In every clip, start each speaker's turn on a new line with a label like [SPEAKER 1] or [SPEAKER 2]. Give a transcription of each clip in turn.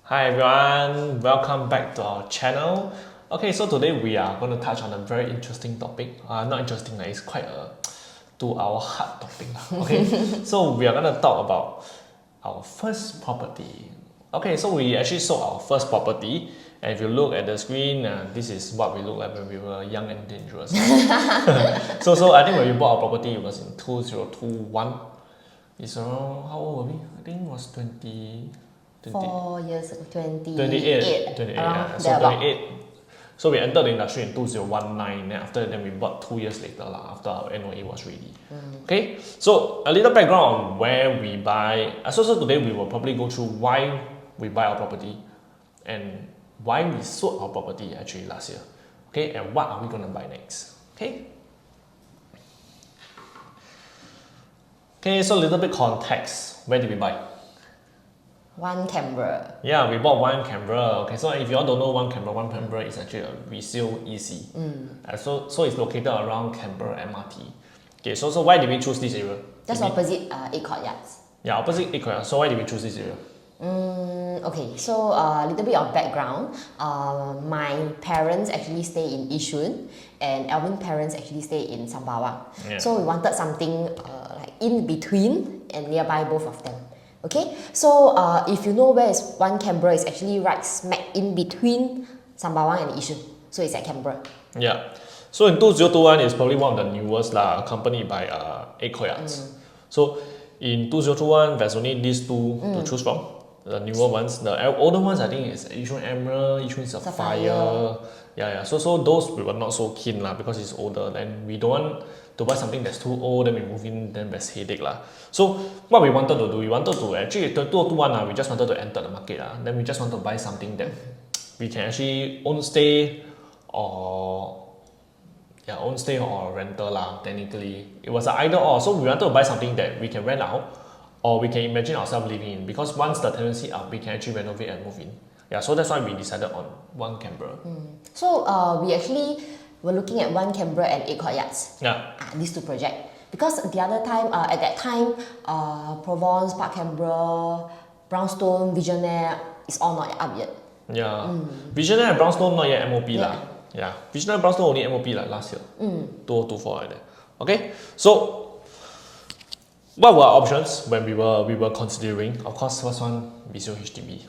[SPEAKER 1] Hi everyone, welcome back to our channel. Okay, so today we are going to touch on a very interesting topic. Not interesting, it's quite a to our heart topic. Okay, so we are going to talk about our first property. Okay, so we actually sold our first property, and if you look at the screen, this is what we look like when we were young and dangerous. so I think when we bought our property, it was in 2021. It's around, how old were we? I think it was
[SPEAKER 2] 4 years ago,
[SPEAKER 1] 28, yeah. So 28. So we entered the industry in 2019, and after that we bought 2 years later after our NOA was ready. Okay, so a little background on where we buy. So today we will probably go through why we buy our property and why we sold our property actually last year. Okay, and what are we going to buy next. Okay, so a little bit context. Where did we buy?
[SPEAKER 2] One Canberra.
[SPEAKER 1] Yeah, we bought one Canberra. Okay, so if you all don't know one Canberra is actually a resale EC. So it's located around Canberra MRT. Okay, so why did we choose this area?
[SPEAKER 2] Just opposite 8 courtyards.
[SPEAKER 1] Yeah, opposite 8 courtyards. So why did we choose this area?
[SPEAKER 2] Okay, so a little bit of background. My parents actually stay in Yishun, and Alvin's parents actually stay in Sembawang.
[SPEAKER 1] Yeah.
[SPEAKER 2] So we wanted something like in between and nearby both of them. Okay, so if you know where is One Canberra, it's actually right smack in between Sembawang and Yishun. So it's at Canberra.
[SPEAKER 1] Yeah. So in 2021 is probably one of the newest accompanied by 8 courtyards. So in 2021 there's only these two to choose from. The newer ones, the older ones I think is Yishun Emerald, Yishun Sapphire. Yeah. So those we were not so keen because it's older, and we don't want to buy something that's too old, then we move in, then there's headache So what we wanted to do, we wanted to actually 2021 we just wanted to enter the market then we just want to buy something that we can actually own stay or rental technically. It was an either or, so we wanted to buy something that we can rent out or we can imagine ourselves living in, because once the tenancy up, we can actually renovate and move in. Yeah, so that's why we decided on One Canberra.
[SPEAKER 2] So we actually were looking at One Canberra and 8 courtyards.
[SPEAKER 1] Yeah.
[SPEAKER 2] These two projects. Because the other time, at that time, Provence, Park Canberra, Brownstone, Visionaire is all not up yet.
[SPEAKER 1] Yeah. Visionaire and Brownstone not yet MOP Yeah. Visionaire and Brownstone only MOP last year. 2024 like that. Okay. So what were our options when we were considering? Of course, first one, resale HDB.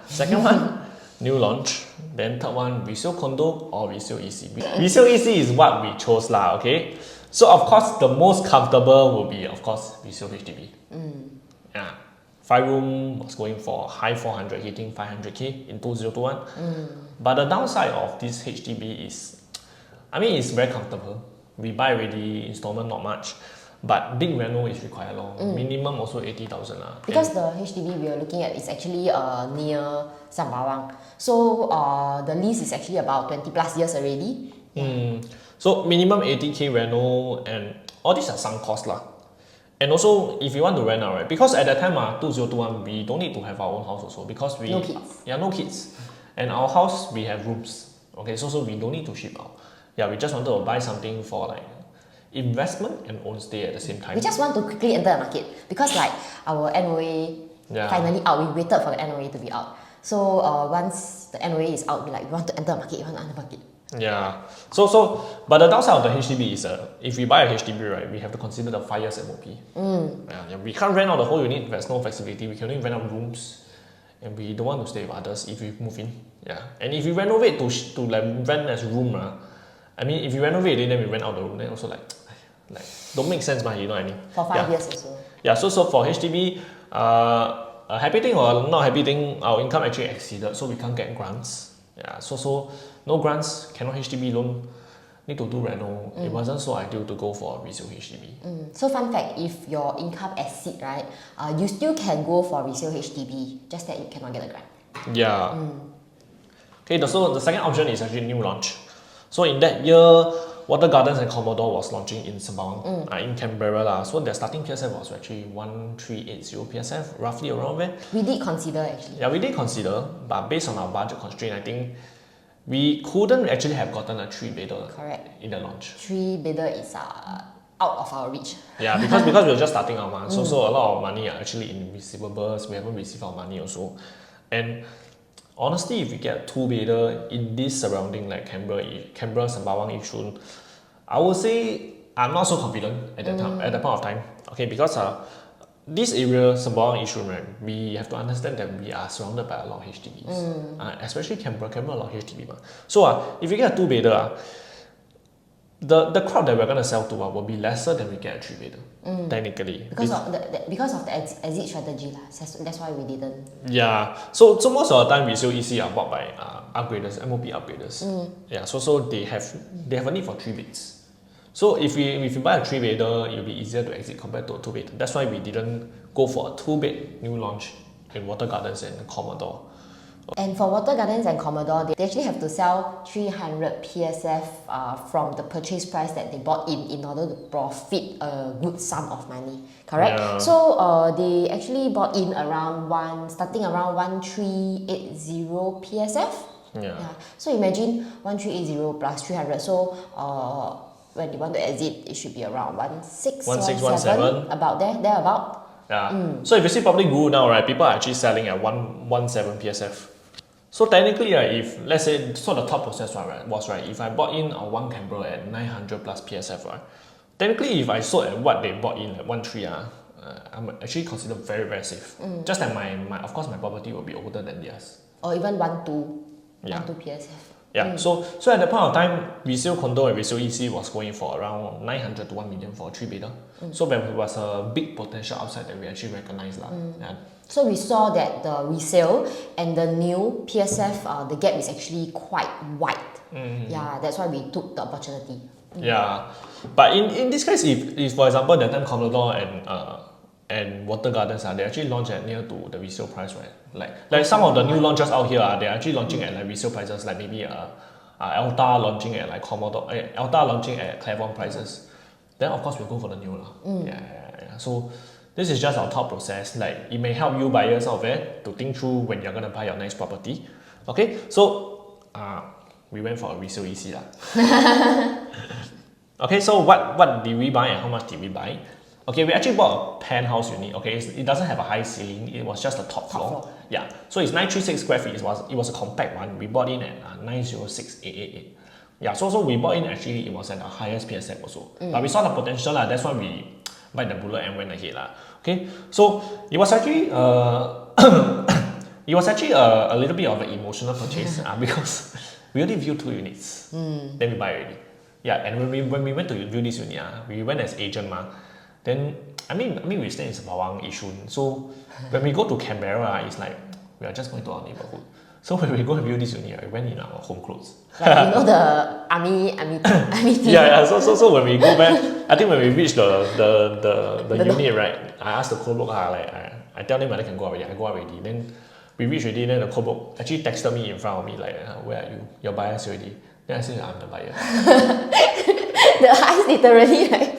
[SPEAKER 1] Second one, new launch. Then third one, resale condo or resale EC. Resale EC is what we chose okay? So of course, the most comfortable will be, of course, resale HDB. Yeah. 5 room was going for high 400, hitting 500k in 2021. But the downside of this HDB is, it's very comfortable. We buy already, installment not much. But big reno is required minimum also 80,000
[SPEAKER 2] Because the HDB we are looking at is actually near Sembawang. So the lease is actually about 20 plus years already.
[SPEAKER 1] So minimum 80k reno, and all these are sunk costs And also if you want to rent out, right? Because at that time 2021 we don't need to have our own house also, because we
[SPEAKER 2] no kids.
[SPEAKER 1] Yeah, no kids. And our house we have rooms. Okay, so we don't need to ship out. Yeah, we just wanted to buy something for like investment and own stay at the same time.
[SPEAKER 2] We just want to quickly enter the market because like our NOA finally out. We waited for the NOA to be out. So once the NOA is out, we want to enter the market, we want to enter the market.
[SPEAKER 1] Yeah. So but the downside of the HDB is if we buy a HDB, right, we have to consider the 5 years MOP. Yeah, we can't rent out the whole unit. There's no flexibility. We can only rent out rooms, and we don't want to stay with others if we move in. Yeah. And if we renovate to rent as room, if you renovate it, then we rent out the room, then also don't make sense, you know what I mean?
[SPEAKER 2] For 5 years also.
[SPEAKER 1] Yeah, so for HDB, a happy thing or not happy thing, our income actually exceeded, so we can't get grants. Yeah, so no grants, cannot HDB loan, need to do reno. It wasn't so ideal to go for a resale HDB.
[SPEAKER 2] So fun fact, if your income exceed, right, you still can go for resale HDB, just that you cannot get a grant.
[SPEAKER 1] Yeah. Okay, so the second option is actually new launch. So in that year, Water Gardens and Commodore was launching in Sembawang, in Canberra So their starting PSF was actually 1380 PSF, roughly around there.
[SPEAKER 2] We did consider actually.
[SPEAKER 1] Yeah, we did consider, but based on our budget constraint, I think we couldn't actually have gotten a 3-bedder.
[SPEAKER 2] Correct.
[SPEAKER 1] In the launch.
[SPEAKER 2] 3-bedder is out of our reach.
[SPEAKER 1] Yeah, because we were just starting our month, so a lot of money are actually in receivables. We haven't received our money also. And honestly, if we get a two-bedder in this surrounding like Canberra, Sembawang, Yishun, I would say I'm not so confident at that time, at that point of time. Okay, because this area, Sembawang, Yishun, right, we have to understand that we are surrounded by a lot of HDBs. Especially Canberra, a lot of HDB. So if you get a two-bedder, the crowd that we're gonna sell to will be lesser than we get a three-bedder. Technically.
[SPEAKER 2] Because of the exit strategy lah. That's why we didn't.
[SPEAKER 1] Yeah. So most of the time resale EC are bought by upgraders, MOP upgraders. Yeah. So they have a need for 3 beds. So if you buy a 3-bedder, it'll be easier to exit compared to a 2-bed. That's why we didn't go for a 2-bed new launch in Water Gardens and Commodore.
[SPEAKER 2] And for Water Gardens and Commodore, they actually have to sell 300 PSF from the purchase price that they bought in order to profit a good sum of money. Correct?
[SPEAKER 1] Yeah.
[SPEAKER 2] So they actually bought in starting around 1380 PSF.
[SPEAKER 1] Yeah.
[SPEAKER 2] So imagine 1380 plus 300. So when they want to exit, it should be around 1617, about thereabout.
[SPEAKER 1] Yeah. So if you see public Google now, right, people are actually selling at 117 PSF. So technically, if let's say, so the thought process was right, if I bought in a 1 Canberra at 900 plus PSF, right, technically if I sold at what they bought in at 13, I'm actually considered very, very safe. Just that of course my property will be older than theirs.
[SPEAKER 2] Or even 12 PSF.
[SPEAKER 1] Yeah, so at that point of time, resale condo and resale EC was going for around 900 to 1 million for a 3-bedder. So there was a big potential outside that we actually recognized. Yeah.
[SPEAKER 2] So we saw that the resale and the new PSF, the gap is actually quite wide. Yeah, that's why we took the opportunity.
[SPEAKER 1] Yeah, but in this case, if for example that time Commodore and Water Gardens, they actually launch at near to the resale price, right? Like some of the new launches out here, they're actually launching at like resale prices, like maybe Alta launching at like Commodore, Alta launching at Claiborne prices. Then of course we'll go for the new lah. Yeah. So this is just our thought process. Like it may help you buyers out there to think through when you're gonna buy your next property. Okay, so we went for a resale EC lah. Okay, so what did we buy and how much did we buy? Okay, we actually bought a penthouse unit. Okay, it doesn't have a high ceiling. It was just the top floor. Yeah, so it's 936 square feet. It was a compact one. We bought in at 906888. Yeah, so we bought in actually it was at the highest PSF also. But we saw the potential lah. That's why we bite the bullet and went ahead lah. Okay, so it was actually a little bit of an emotional purchase because we only viewed 2 units. Then we buy already. Yeah, and when we went to view this unit, we went as agent Then I mean we stay in Sembawang, Yishun. So when we go to Canberra, it's like we are just going to our neighborhood. So when we go and view this unit, we went in our home clothes.
[SPEAKER 2] Like the army team.
[SPEAKER 1] Yeah. So when we go back, I think when we reach the unit, right, I asked the co-book, I tell them whether I can go already. I go already. Then we reach already. Then the co-book actually texted me in front of me like, where are you? Your buyers already. Then I said, I'm the buyer.
[SPEAKER 2] The eyes literally like.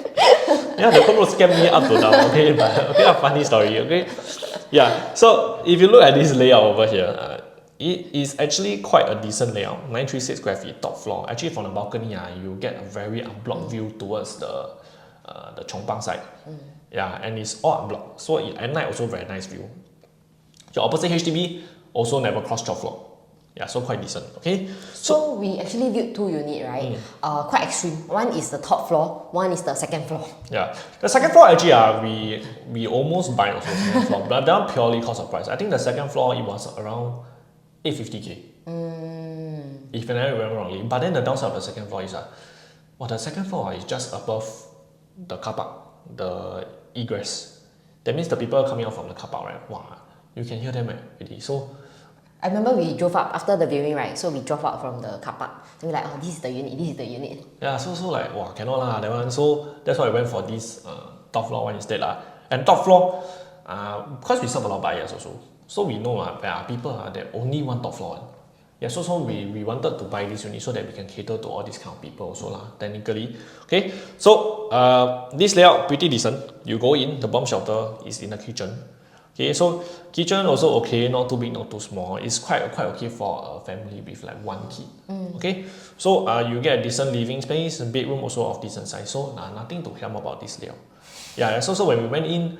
[SPEAKER 1] Yeah, the co-book scammed me up to down. Okay, but a funny story. Okay, yeah. So if you look at this layout over here, it is actually quite a decent layout. 936 square feet, top floor. Actually, from the balcony, you get a very unblocked view towards the Chong Pang side. Yeah, and it's all unblocked. So at night also very nice view. Your opposite HDB also never cross 12th floor. Yeah, so quite decent. Okay.
[SPEAKER 2] So we actually viewed 2 units, right? Quite extreme. One is the top floor, one is the second floor.
[SPEAKER 1] Yeah, the second floor actually, we almost buy also second floor, but that one purely cost of price. I think the second floor it was around 850K. If I never remember wrongly. But then the downside of the second floor is the second floor is just above the car park, the egress. That means the people coming out from the car park, right? Wow, you can hear them already. So
[SPEAKER 2] I remember we drove up after the viewing, right? So we drove out from the car park. Then we're like, this is the unit. Yeah,
[SPEAKER 1] so like, wow, cannot lah, that one. So that's why we went for this top floor one instead lah. And top floor, because we serve a lot of buyers also. So we know there are people that only want top floor one. Yeah, so we wanted to buy this unit so that we can cater to all these kind of people also lah, technically. Okay, so this layout pretty decent. You go in, the bomb shelter is in the kitchen. Okay, so kitchen also okay, not too big, not too small. It's quite okay for a family with like 1 kid. Okay, so you get a decent living space, bedroom also of decent size. So nothing to help about this layout. Yeah, so when we went in,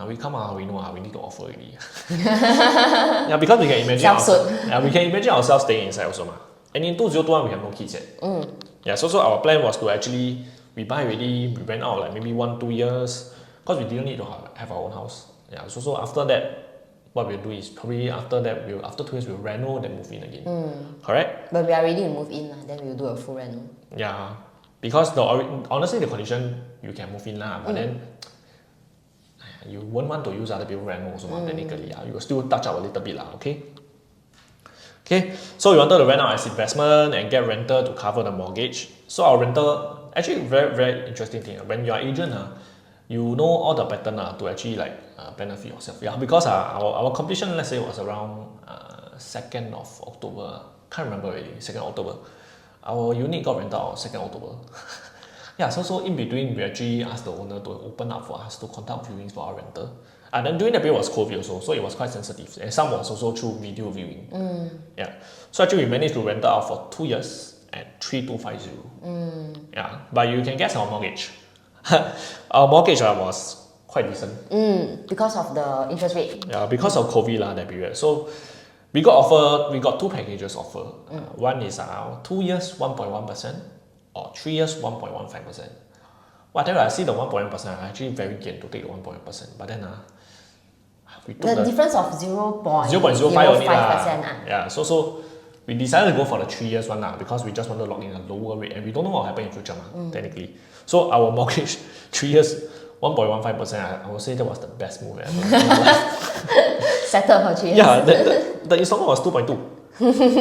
[SPEAKER 1] we come we know we need to offer already. Yeah, because we can imagine we can imagine ourselves staying inside also ma. And in 2021 we have no kids yet. Yeah, so our plan was to actually we buy already, we rent out like maybe 1-2 years, because we didn't need to have our own house. Yeah, so after that, what we'll do is probably after that after 2 years we'll reno then move in again. Correct?
[SPEAKER 2] But we are ready to move in, then we'll do a full reno.
[SPEAKER 1] Yeah, because honestly the condition you can move in lah, but then you won't want to use other people's reno also technically. Yeah, you will still touch up a little bit lah. Okay. Okay, so we wanted to rent out as investment and get rental to cover the mortgage. So our rental, actually very very interesting thing. When you are agent, you know all the pattern to actually like benefit yourself. Yeah, because our completion, let's say, was around 2nd of October. Can't remember already. 2nd October. Our unit got rented out 2nd October. Yeah, so in between we actually asked the owner to open up for us to conduct viewings for our rental. And then during the period was COVID also, so it was quite sensitive. And some was also through video viewing. Yeah. So actually we managed to rent out for 2 years at 3250. Yeah. But you can guess our mortgage. Our mortgage was quite decent.
[SPEAKER 2] Because of the interest rate.
[SPEAKER 1] Yeah, because of COVID that period. So we got 2 packages offered. One is 2 years 1.1% or 3 years 1.15%. Whatever I see the 1.1%, I'm actually very keen to take the 1.1%. But then we took
[SPEAKER 2] the difference of 0.05%
[SPEAKER 1] only Yeah, so we decided to go for the 3 years one because we just want to lock in a lower rate and we don't know what will happen in future technically. So our mortgage 3 years 1.15%, I would say that was the best move ever.
[SPEAKER 2] Settled for 3 years.
[SPEAKER 1] Yeah, the installment was 2.2.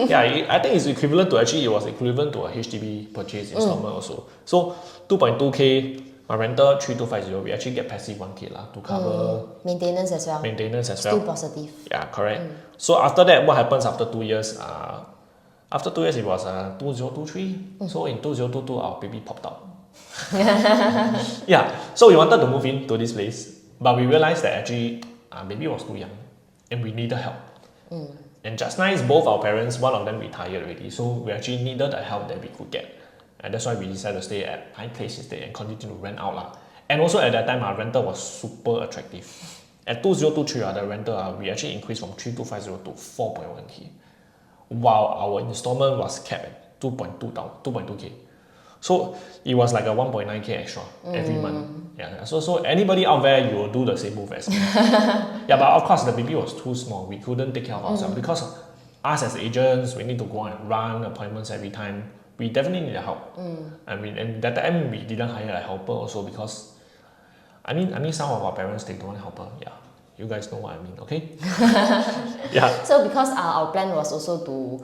[SPEAKER 1] Yeah, I think it's equivalent to it was equivalent to a HDB purchase installment also. So 2.2k, my rental 3250, we actually get passive 1k to cover
[SPEAKER 2] maintenance as well.
[SPEAKER 1] Still
[SPEAKER 2] positive.
[SPEAKER 1] Yeah, correct. So after that, what happens after 2 years? After 2 years, it was 2023. So in 2022, our baby popped out. Yeah, so we wanted to move into this place, but we realized that actually baby was too young and we needed help. And just nice, both our parents, one of them retired already, so we actually needed the help that we could get. And that's why we decided to stay at my place instead and continue to rent out. And also at that time, our rental was super attractive. At 2023, the rental, we actually increased from 3250 to 4.1k, while our installment was capped at 2.2k. So it was like a 1.9k extra every month. Yeah. So anybody out there, you will do the same move as me. Yeah, but of course the baby was too small. We couldn't take care of ourselves because us as agents, we need to go and run appointments every time. We definitely need help. And that time we didn't hire a helper also because I mean some of our parents they don't want helper. Yeah. You guys know what I mean, okay? Yeah.
[SPEAKER 2] So because our plan was also to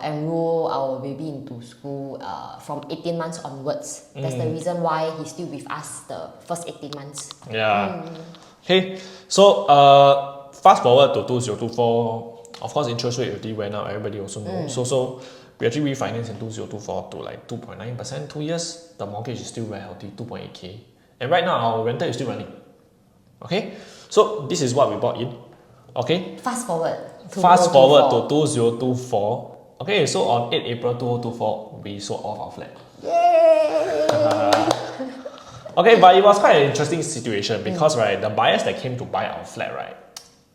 [SPEAKER 2] enroll our baby into school from 18 months onwards. That's the reason why he's still with us the first 18 months.
[SPEAKER 1] Yeah. Okay. So fast forward to 2024. Of course, interest rate already went up. Everybody also knows. So we actually refinanced in 2024 to like 2.9%, 2 years. The mortgage is still very healthy, 2.8k. And right now our rental is still running. Okay. So this is what we bought in. Okay.
[SPEAKER 2] Fast forward
[SPEAKER 1] to 2024. Okay, so on 8 April 2024, we sold off our flat.
[SPEAKER 2] Yay!
[SPEAKER 1] Okay, but it was quite an interesting situation because the buyers that came to buy our flat,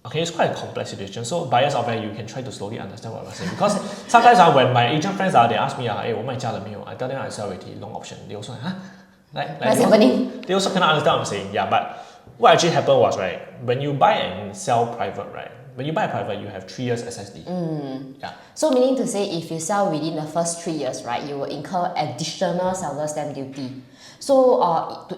[SPEAKER 1] okay, it's quite a complex situation. So buyers out there, you can try to slowly understand what we're saying. Because sometimes when my agent friends they ask me, hey, 我卖家了没有? I tell them I sell already, long option. They also
[SPEAKER 2] what's happening?
[SPEAKER 1] They also cannot understand what I'm saying. Yeah, but what actually happened was when you buy and sell private, when you buy private, you have 3 years SSD. Yeah.
[SPEAKER 2] So meaning to say, if you sell within the first 3 years, you will incur additional seller stamp duty. So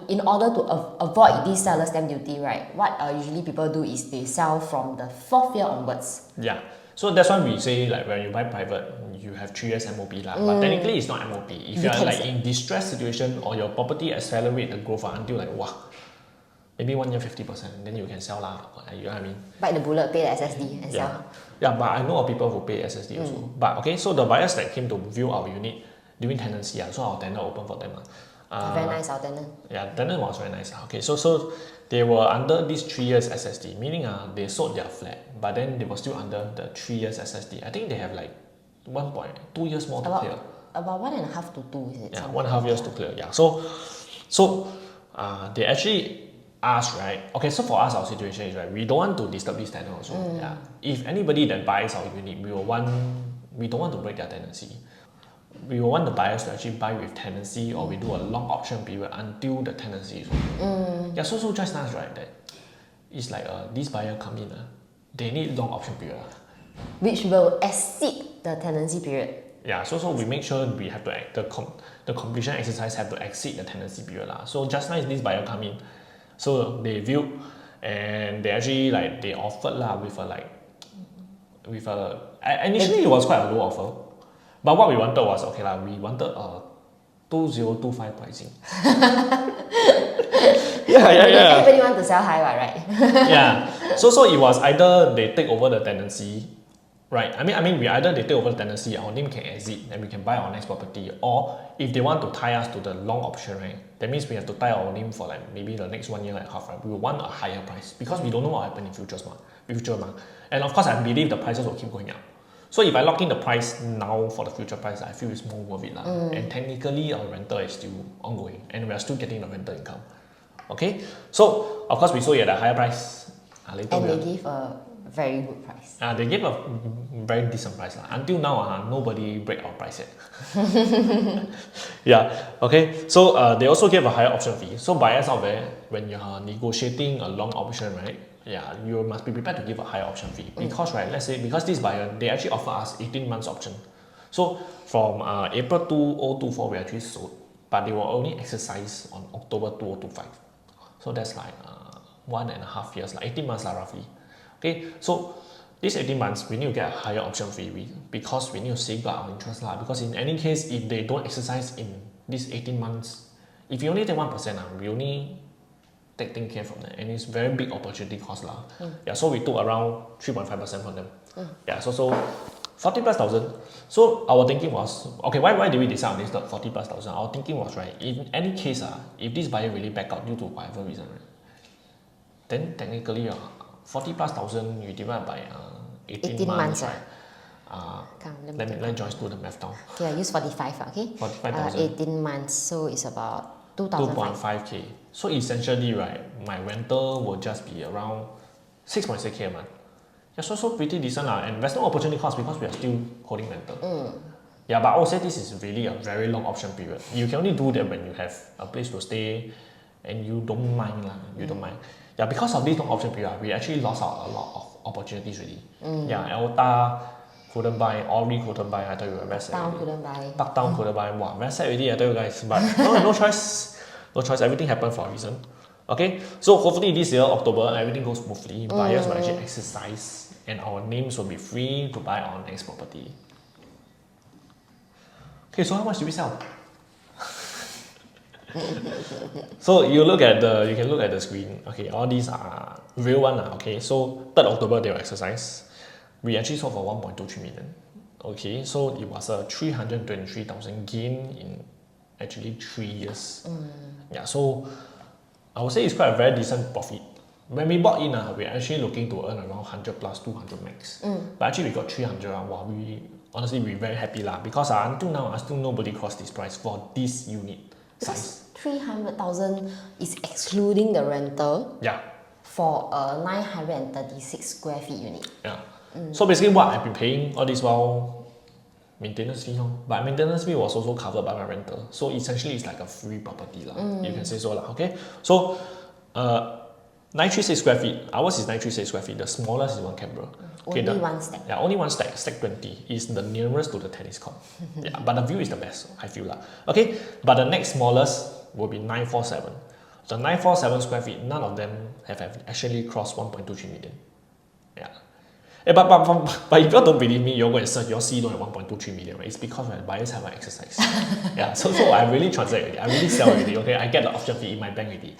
[SPEAKER 2] in order to avoid this seller stamp duty, what usually people do is they sell from the 4th year onwards.
[SPEAKER 1] Yeah. So that's why we say when you buy private, you have 3 years MOP but technically it's not MOP. If you are in distress situation or your property accelerate the growth until maybe 1 year 50%, then you can sell you know what I mean?
[SPEAKER 2] Bite the bullet, pay the SSD and sell.
[SPEAKER 1] Yeah, but I know of people who pay SSD also. But okay, so the buyers that came to view our unit during tenancy, so our tenant open for them.
[SPEAKER 2] Very nice, our tenant.
[SPEAKER 1] Yeah, tenant was very nice. Okay, so they were under this 3 years SSD, meaning they sold their flat, but then they were still under the 3 years SSD. I think they have 1.2 years more to clear.
[SPEAKER 2] About 1.5 to 2, is it?
[SPEAKER 1] Yeah, 1.5 years to clear. Yeah. So they actually us, right? Okay, so for us, our situation is right. We don't want to disturb this tenant also. Yeah. If anybody that buys our unit, we don't want to break their tenancy. We will want the buyers to actually buy with tenancy, or we do a long option period until the tenancy is over. Yeah. So just nice, right? That it's like this buyer come in, they need long option period.
[SPEAKER 2] Which will exceed the tenancy period.
[SPEAKER 1] Yeah, so we make sure we have to the completion exercise have to exceed the tenancy period lah. So just nice this buyer come in, so they viewed and they actually like they offered lah with a initially it was quite a low offer, but what we wanted was okay lah, we wanted a 2025 pricing. yeah.
[SPEAKER 2] Everybody want to sell high, right?
[SPEAKER 1] Yeah. So it was either they take over the tenancy. Right, I mean, either they take over the tenancy, our name can exit, and we can buy our next property, or if they want to tie us to the long option, right, that means we have to tie our name for like maybe the next 1 year and a half, right, we will want a higher price, because we don't know what will happen in future. And of course, I believe the prices will keep going up. So if I lock in the price now for the future price, I feel it's more worth it. And technically, our rental is still ongoing, and we are still getting the rental income. Okay, so of course, we sold it at a higher price.
[SPEAKER 2] Later and they give a very good price.
[SPEAKER 1] They gave a very decent price. Until now, nobody break our price yet. Yeah, okay. So they also gave a higher option fee. So buyers out there, when you're negotiating a long option, right? Yeah, you must be prepared to give a higher option fee. Because, right, let's say, because this buyer, they actually offer us 18 months option. So from April 2024, we actually sold, but they will only exercise on October 2025. So that's like 1.5 years, like 18 months roughly. Okay, so these 18 months, we need to get a higher option fee because we need to safeguard our interest. Because in any case, if they don't exercise in these 18 months, if you only take 1%, we only taking care from that. And it's very big opportunity cost. Yeah, so we took around 3.5% from them. Yeah, so 40 plus thousand. So our thinking was, okay, why did we decide on this 40 plus thousand? Our thinking was, right, in any case, if this buyer really back out due to whatever reason, right, then technically, 40 plus thousand you divide by 18 months, right? Let Joyce do the math down.
[SPEAKER 2] Okay, I use 45, okay?
[SPEAKER 1] 45,000.
[SPEAKER 2] 18 months, so it's about 2.5K.
[SPEAKER 1] So essentially, right, my rental will just be around 6.6K a month. Yeah, so pretty decent. And there's no opportunity cost because we are still holding rental. Yeah, but I would say this is really a very long option period. You can only do that when you have a place to stay and you don't mind. You don't mind. Yeah, because of this long option period, we actually lost out a lot of opportunities already. Yeah, Elta couldn't buy, Ori couldn't buy, I tell you, very sad.
[SPEAKER 2] Parktown couldn't buy.
[SPEAKER 1] Parktown couldn't buy. Wow, very sad already, I tell you guys. But no choice. No choice, everything happened for a reason. Okay, so hopefully this year, October, everything goes smoothly. Buyers will actually exercise and our names will be free to buy our next property. Okay, so how much do we sell? So you can look at the screen. Okay, all these are real one. Okay, so 3rd October they will exercise. We actually sold for 1.23 million. Okay, so it was a 323,000 gain in actually 3 years. Yeah, so I would say it's quite a very decent profit. When we bought in, we're actually looking to earn around 100 plus 200 max. But actually we got 300. Wow, we're very happy because until now, still nobody crossed this price for this unit size.
[SPEAKER 2] 300,000 is excluding the rental.
[SPEAKER 1] Yeah.
[SPEAKER 2] For a 936 square feet unit.
[SPEAKER 1] Yeah. So basically, what I've been paying all this while, maintenance fee, but maintenance fee was also covered by my rental. So essentially, it's like a free property, you can say so, okay. So 936 square feet. Ours is 936 square feet. The smallest is 1 Canberra. Okay,
[SPEAKER 2] only one stack.
[SPEAKER 1] Yeah, only one stack. Stack 20 is the nearest to the tennis court. Yeah, but the view is the best, I feel. Okay, but the next smallest will be 947. The 947 square feet, none of them have actually crossed 1.23 million. Yeah. But if you don't believe me, you're going to search, you'll see you don't have 1.23 million, right? It's because buyers haven't exercised. Yeah, so I really transact already. I really sell already, okay? I get the option fee in my bank already.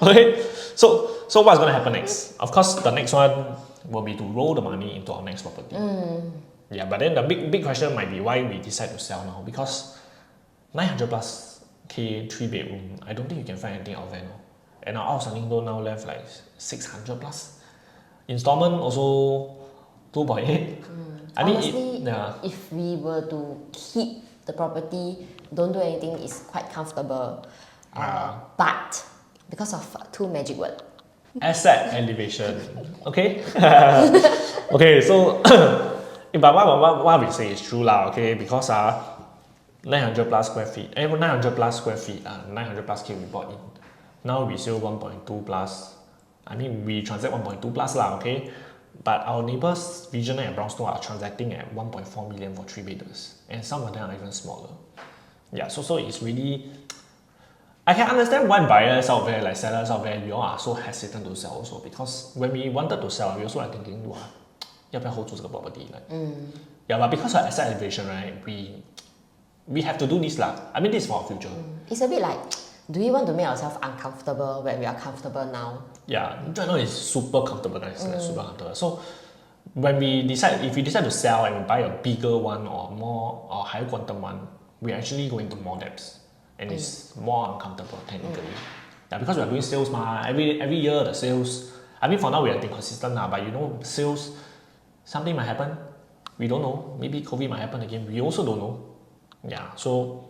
[SPEAKER 1] Okay, so what's going to happen next? Of course, the next one will be to roll the money into our next property. Yeah, but then the big question might be why we decide to sell now. Because 900 plus K 3-bedroom, I don't think you can find anything out there now. And our outstanding loan now left like 600 plus. Installment also 2.8.
[SPEAKER 2] Honestly, if we were to keep the property, don't do anything, it's quite comfortable. But Because of two magic words.
[SPEAKER 1] Asset elevation. Okay? Okay, so but what we say is true lah, okay? Because 900 plus square feet, 900 plus square feet, 900 plus K we bought in. Now we sell 1.2 plus. I mean, we transact 1.2 plus lah, okay? But our neighbors, Visioner and Brownstone, are transacting at 1.4 million for 3 bedrooms, and some of them are even smaller. Yeah, so it's really. I can understand why buyers out there, like sellers out there, we all are so hesitant to sell also, because when we wanted to sell, we also are thinking, wow, 要不要 hold 住这个 property? Like, yeah, but because of asset elevation, right, we have to do this lah. I mean, this is for our future.
[SPEAKER 2] It's a bit like, do we want to make ourselves uncomfortable when we are comfortable now?
[SPEAKER 1] Yeah, right now it's super comfortable, guys. Like super comfortable. So when if we decide to sell and we buy a bigger one or more or higher quantum one, we actually go into more depths. And it's more uncomfortable technically. Yeah, because we are doing sales every year the sales. I mean, for now we have been consistent now, but you know, sales, something might happen. We don't know. Maybe COVID might happen again. We also don't know. Yeah. So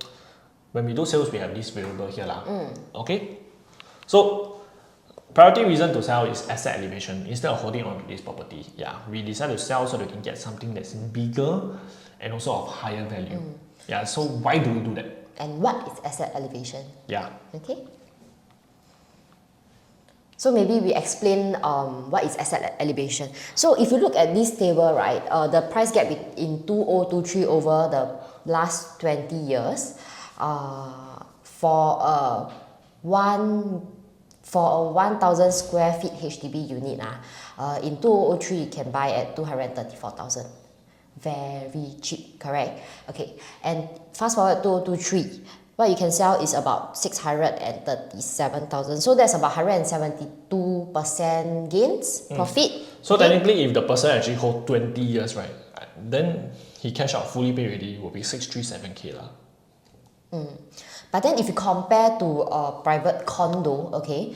[SPEAKER 1] when we do sales, we have this variable here lah. Okay. So priority reason to sell is asset elevation instead of holding on to this property. Yeah, we decide to sell so that we can get something that's bigger and also of higher value. Yeah. So why do we do that?
[SPEAKER 2] And what is asset elevation?
[SPEAKER 1] Yeah.
[SPEAKER 2] Okay. So maybe we explain what is asset elevation. So if you look at this table, right, the price gap in 2023 over the last 20 years, for a 1,000 square feet HDB unit, in 2003 you can buy at 234,000. Very cheap, correct? Okay, and fast forward to 3, what you can sell is about 637,000. So that's about 172% gains, profit.
[SPEAKER 1] So okay. Technically, if the person actually hold 20 years, right, then he cash out fully pay already will be 637K lah.
[SPEAKER 2] But then if you compare to a private condo, okay,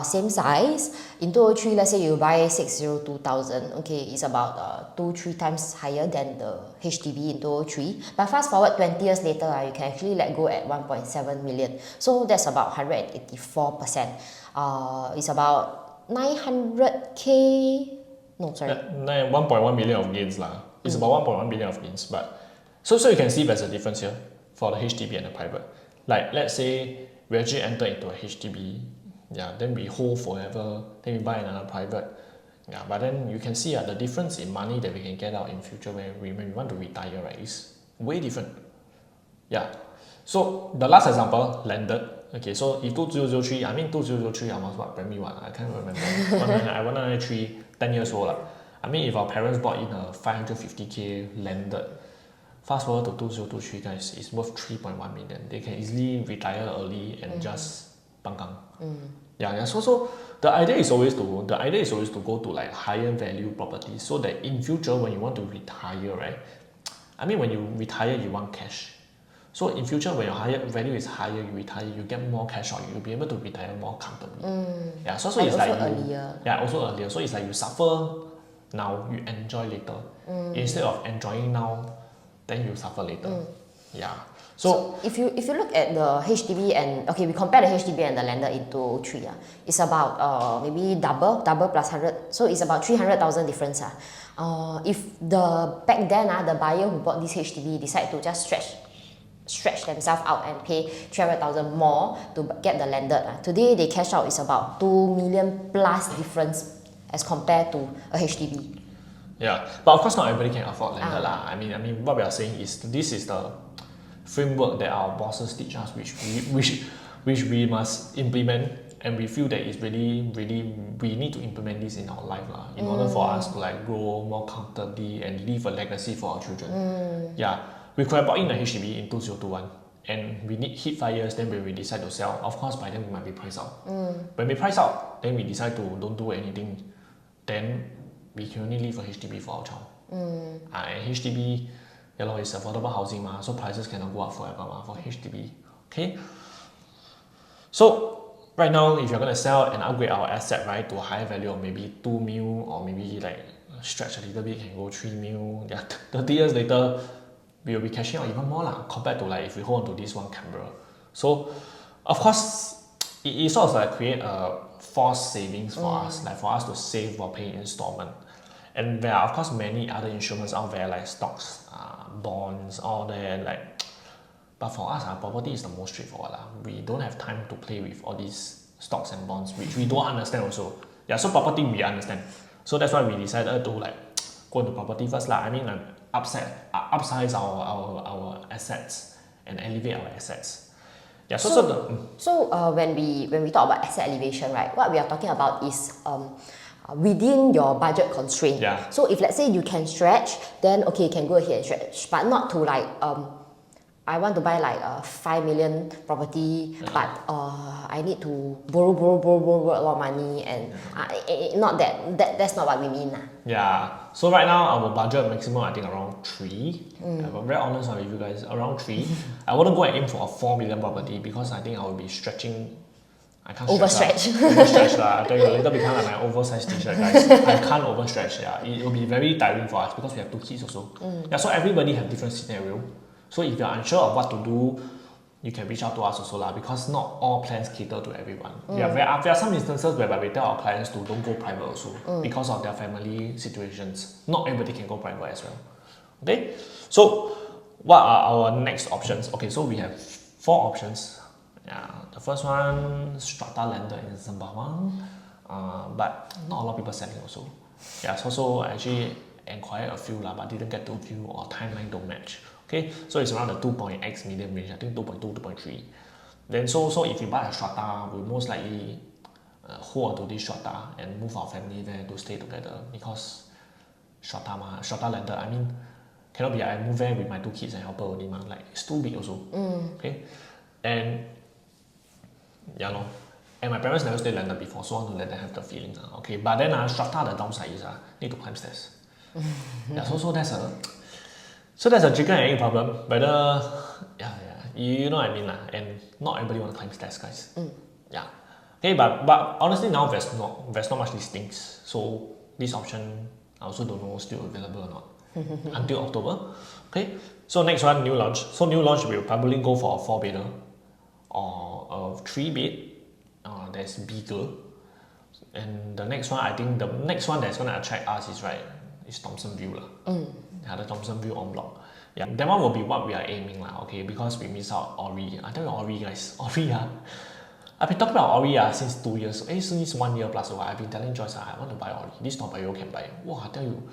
[SPEAKER 2] same size, in 2003, let's say you buy 602,000, okay, it's about 2-3 times higher than the HDB in 2003. But fast forward 20 years later, you can actually let go at 1.7 million. So that's about 184%. It's about 900K, no, sorry.
[SPEAKER 1] 1.1 million of gains lah. It's about 1.1 million of gains. But so you can see there's a difference here for the HDB and the private. Like, let's say we actually enter into a HDB, yeah, then we hold forever, then we buy another private, yeah, but then you can see the difference in money that we can get out in future when we want to retire, right, is way different. Yeah, so the last example, landed, okay, so if 2003, I mean 2003, I was what, primary 1, I can't remember, 1993, 10 years old. I mean, if our parents bought in a 550K landed, fast forward to 2023, guys, it's worth 3.1 million. They can easily retire early and just pangkang. Yeah. So the idea is always to go to like higher value properties, so that in future when you want to retire, right? I mean, when you retire, you want cash. So in future, when your higher value is higher, you retire, you get more cash out. You'll be able to retire more comfortably. Yeah. So it's like
[SPEAKER 2] earlier.
[SPEAKER 1] Yeah, also earlier. So it's like you suffer now, you enjoy later. Instead of enjoying now, then you suffer later. Yeah. So
[SPEAKER 2] if you look at the HDB and okay, we compare the HDB and the landed into 3. It's about maybe double plus 100. So it's about 300,000 difference. If back then the buyer who bought this HDB decide to just stretch themselves out and pay 300,000 more to get the landed, today they cash out is about 2 million plus difference as compared to a HDB.
[SPEAKER 1] Yeah, but of course not everybody can afford landed lah. I mean what we are saying is this is the framework that our bosses teach us, which we must implement, and we feel that it's really we need to implement this in our life lah, in order for us to like grow more comfortably and leave a legacy for our children. Yeah, we could have bought in a HDB in 2021 and we need hit 5 years, then when we decide to sell, of course by then we might be priced out. When we price out, then we decide to don't do anything, then we can only leave a HDB for our child. And HDB, it's affordable housing so prices cannot go up forever for HDB. Okay. So right now, if you're gonna sell and upgrade our asset, right, to a higher value of maybe 2 mil or maybe like stretch a little bit, can go 3 mil. Yeah, 30 years later, we will be cashing out even more compared to like if we hold on to this one camera. So of course, it sort of like create a forced savings for us, like for us to save while paying installment. And there are of course many other instruments out there like stocks, bonds, all that like. But for us, our property is the most straightforward. We don't have time to play with all these stocks and bonds, which we don't understand also. Yeah, so property we understand. So that's why we decided to like go into property first. I mean, upsize our assets and elevate our assets. Yeah,
[SPEAKER 2] so when we talk about asset elevation, right, what we are talking about is within your budget constraint.
[SPEAKER 1] Yeah.
[SPEAKER 2] So if let's say you can stretch, then okay, you can go ahead and stretch, but not to like I want to buy like a 5 million property, but I need to borrow a lot of money, and not that's not what we mean.
[SPEAKER 1] Yeah. So right now our budget maximum I think around 3. I'm very honest with you guys, around 3. I wouldn't go and aim for a 4 million property because I think I will be stretching. I can't
[SPEAKER 2] overstretch.
[SPEAKER 1] Overstretch I tell you, later become like my oversized t-shirt, guys. I can't overstretch. Yeah, it will be very tiring for us because we have 2 kids also. Yeah, so everybody have different scenario. So if you're unsure of what to do, you can reach out to us also because not all plans cater to everyone. There are some instances whereby we tell our clients to don't go private also because of their family situations. Not everybody can go private as well. Okay, so what are our next options? Okay, so we have 4 options. Yeah, the first one, strata lender in Sembawang, but not a lot of people selling also. Yeah, so I actually inquired a few but didn't get to view or timeline don't match. Okay, so it's around the 2.x medium range, I think 2.2, 2.3. Then so if you buy a strata, we'll most likely hold on to this strata and move our family there to stay together because strata lender, I mean, cannot be I move there with my 2 kids and helper only, like it's too big also. Okay, and yeah lor. And my parents never stayed landed before, so I want to let them have the feeling. Okay, but then strata, the downside is need to climb stairs. Yeah, so that's a chicken and egg problem. Whether you know what I mean and not everybody want to climb stairs, guys. Yeah. Okay, but honestly now there's not much listings, so this option I also don't know still available or not until October. Okay, so next one, new launch. So new launch we'll probably go for a 4-bedder or a 3-bed. That's bigger. And the next one, I think the next one that's gonna attract us is Thomson View Yeah, the Thomson View en bloc. Yeah, that one will be what we are aiming okay, because we miss out Ori. I tell you Ori, guys, Ori I've been talking about Ori since 2 years. Since 1 year plus. I've been telling Joyce I want to buy Ori. This not bio can buy. Wow, I tell you.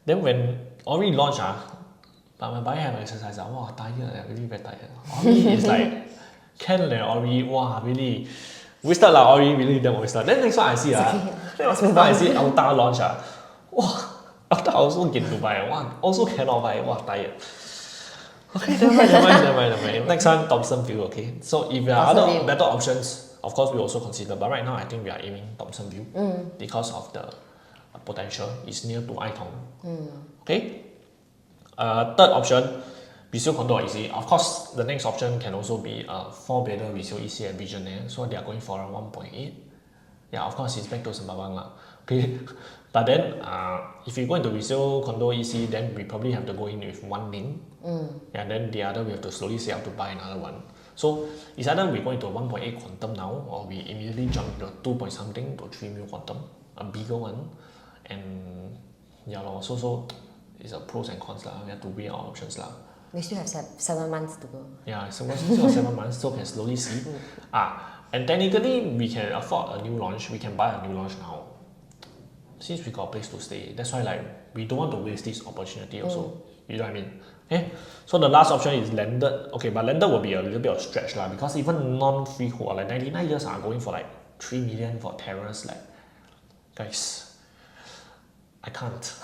[SPEAKER 1] Then when Ori launched but my buyer have exercise tired. Really very tired. Ori is like Ken and Ori. Wow, really. Wasted Ori really damn wasted. Then next one I see I see Alta launch Wow. After I also get to buy also cannot buy. Tired. Okay, never mind. Next one, Thomson View. Okay, so if there are other better options, of course we also consider. But right now, I think we are aiming Thomson View because of the potential. It's near to Aitong. Okay. Third option, resale condo EC. Of course, the next option can also be a 4-bedder resale EC at Visionaire. So they are going for around 1.8. Yeah, of course, it's back to Sembawang Okay. But then, if you go into resale condo EC, then we probably have to go in with 1 lane. And then the other, we have to slowly save up to buy another one. So it's either we go into a 1.8 quantum now, or we immediately jump to a 2 point something to 3 mil quantum, a bigger one. And so it's a pros and cons. We have to weigh our options.
[SPEAKER 2] We still have 7 months to go.
[SPEAKER 1] Yeah, still have 7 months, so can slowly see. And technically, we can afford a new launch. We can buy a new launch now. Since we got a place to stay, that's why we don't want to waste this opportunity also. You know what I mean? Okay. So the last option is landed. Okay, but landed will be a little bit of stretch because even non-freehold, 99 years are going for 3 million for terrace. Guys, I can't.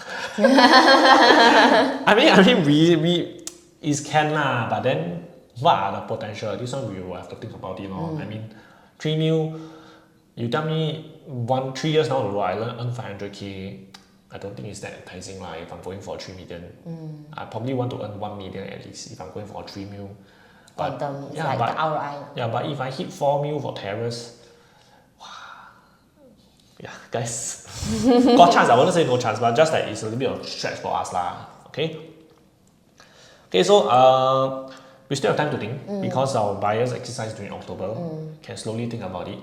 [SPEAKER 1] I mean, we is can but then what are the potential? This one we will have to think about it. I mean, 3 mil. You tell me 3 years down the road, I earn 500k. I don't think it's that enticing if I'm going for 3 million. I probably want to earn 1 million at least if I'm going for 3 mil. But
[SPEAKER 2] the ROI.
[SPEAKER 1] Yeah, but if I hit 4 mil for terrace, yeah, guys, got chance. I wouldn't say no chance, but just it's a little bit of stretch for us Okay. Okay, so We still have time to think because our buyers exercise during October. Can slowly think about it.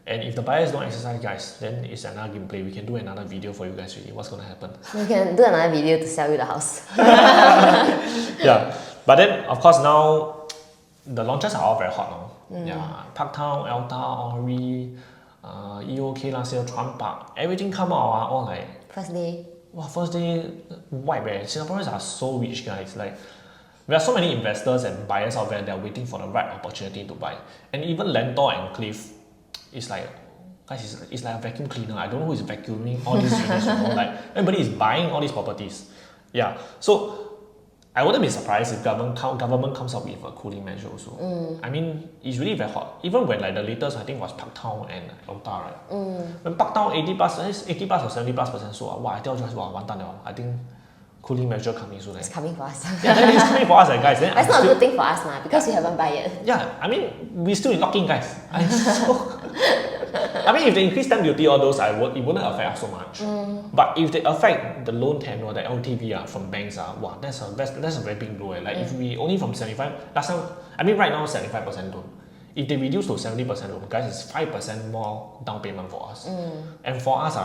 [SPEAKER 1] And if the buyers don't exercise, guys, then it's another gameplay. We can do another video for you guys really. What's gonna happen?
[SPEAKER 2] We can do another video to sell you the house.
[SPEAKER 1] Yeah. But then of course now the launches are all very hot now. Yeah. Parktown, Alta, Ori, EOK last year, Trump Park, everything come out all like
[SPEAKER 2] First day.
[SPEAKER 1] wow, first day wipe. Singaporeans are so rich, guys. Like there are so many investors and buyers out there that are waiting for the right opportunity to buy. And even Lentor and Cliff, it's like, guys, it's like a vacuum cleaner. I don't know who is vacuuming all these units, like everybody is buying all these properties. Yeah, so I wouldn't be surprised if government comes up with a cooling measure also. I mean, it's really very hot. Even when like the latest, I think was Parktown and Alta, right? When Parktown 80 plus or 70% sold, wow, I tell you guys, wow, one time, I think cooling measure coming soon.
[SPEAKER 2] It's coming for us.
[SPEAKER 1] Yeah, then it's coming for us, guys. Then
[SPEAKER 2] That's not a good thing for us now because we haven't buy it.
[SPEAKER 1] Yeah, I mean, we still in lock-in, guys. I mean, if they increase stamp duty, all those, it wouldn't affect us so much. But if they affect the loan tenure, the LTV from banks, wow, that's a very big blow. Like if we only from 75, last time, I mean, right now 75% loan. If they reduce to 70% loan, guys, it's 5% more down payment for us. And for us,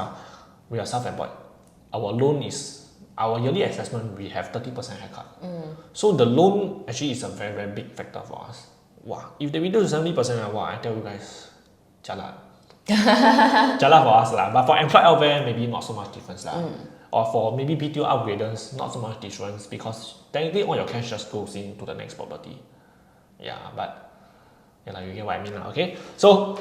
[SPEAKER 1] we are self-employed. Our yearly assessment, we have 30% haircut. So the loan actually is a very, very big factor for us. Wow, if they reduce to 70%, wow, I tell you guys, jala. Jala for us lah. But for employed out there, maybe not so much difference lah. Or for maybe BTO upgraders, not so much difference because technically all your cash just goes into the next property. Yeah, but yeah, you get what I mean lah, okay? So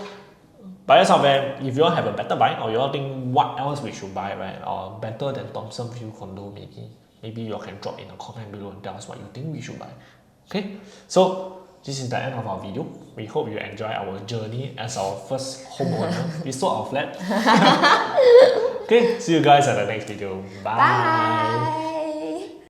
[SPEAKER 1] buyers out there, if you all have a better buy or you all think what else we should buy, right? Or better than Thomson View condo, maybe you all can drop in a comment below and tell us what you think we should buy. Okay, so this is the end of our video. We hope you enjoy our journey as our first homeowner. We sold our flat. Okay, see you guys at the next video. Bye.
[SPEAKER 2] Bye.